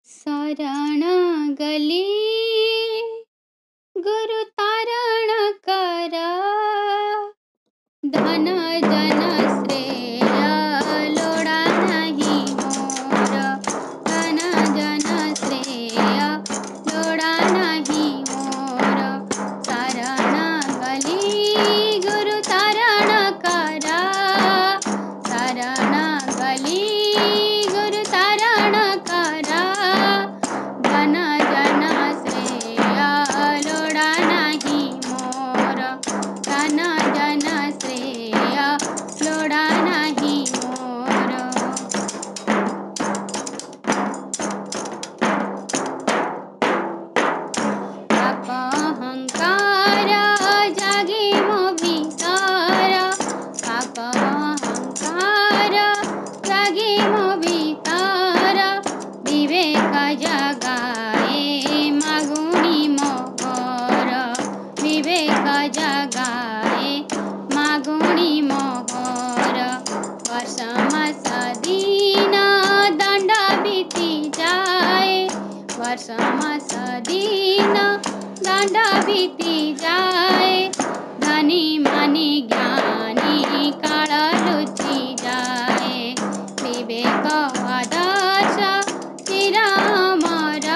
शरण गली गुरु तारण कर, धन जन श्रेय लोड़ा नहीं मोर, धन जन श्रेय लोड़ा नहीं मोर। शरण गली गुरु तारण कर, शरण गली गुरु तारण कर, धन जन श्रेय लोड़ा नहीं मोर, धन जन श्रेय लोड़ा नहीं मोर। पाप अहंकार जागे मो भीतर, पाप अहंकार जागे मो भीतर, विवेक जगाए मागुणी मोहर, विवेक जगाए मागुणी मोहर। वर्ष मास दिन दंड बीती जाए, वर्ष मास दिन दंड बीती जाए, धनी मानी ज्ञानी काल लुचि जाए, विवेक आदर्श श्रीरामर,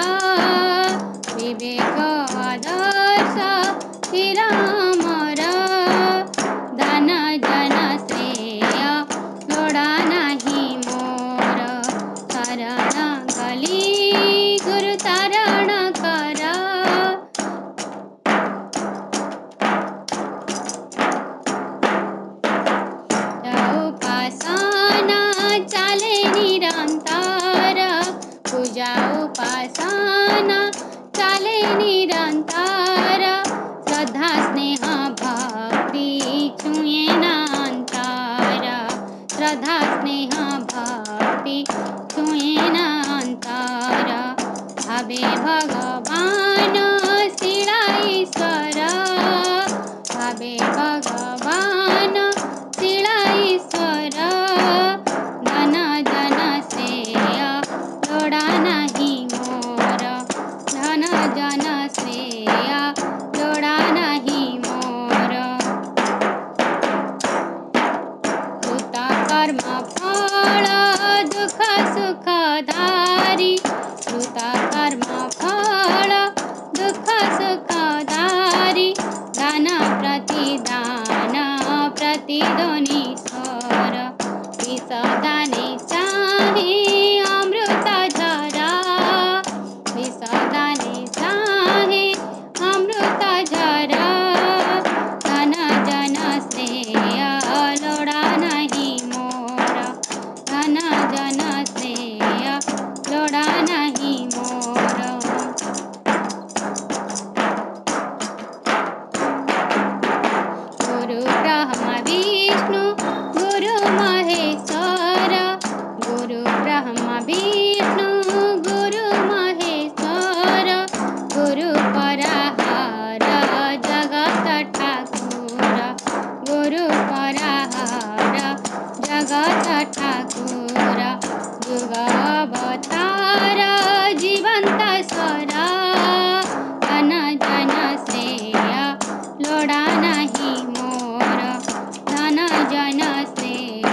विवेक आदर्श श्रीरामर। धन जन श्रेय लोड़ा नहीं मोर, शरण गली गुरु तारण कर। उपासना चाले निरंतर, पूजा उपासना चाले निरंतर, श्रद्धा स्नेह भक्ति छुए न अंतर, श्रद्धा स्नेह भक्ति छुए न अंतर। भावे भगवान शिला ईश्वर, भावे भगवान शिला ईश्वर, धन जन श्रेय लोड़ा नहीं मोर, धन जन श्रेय लोड़ा नहीं मोर। कृत कर्म फल दुख सुख धारी, कृत कर्म फल दुख सुख धारी, दान प्रतिदान प्रतिद्वनि स्वर, विष दाने चाहे अमृत झरा, विष दाने चाहे अमृत झरा, धन जन श्रेय लोड़ा नहीं मोर, धन जन श्रेय लोड़ा नहीं मोर। गुरु ब्रह्मा विष्णु गुरु महेश्वर, गुरु ब्रह्मा विष्णु गुरु महेश्वर, गुरु पराहार जगत ठाकुर, गुरु पराहार जगत ठाकुर, युग अवतार जीवंत स्वर, धन जन श्रेय लोड़ा नहीं मोर, धन जन श्रेय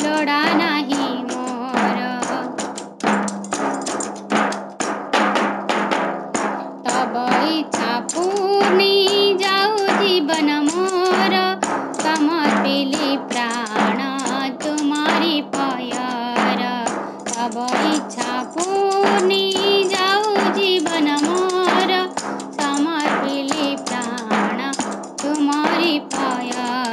लोड़ा नहीं मोर। तब इच्छा पूर्णी जाऊ जीवन मोर, समर्पिली प्राण तुम्हारी पयर, तब इच्छा पूर्णी जाऊ जीवन मोर, समर्पिली प्राण तुम्हारी पयर।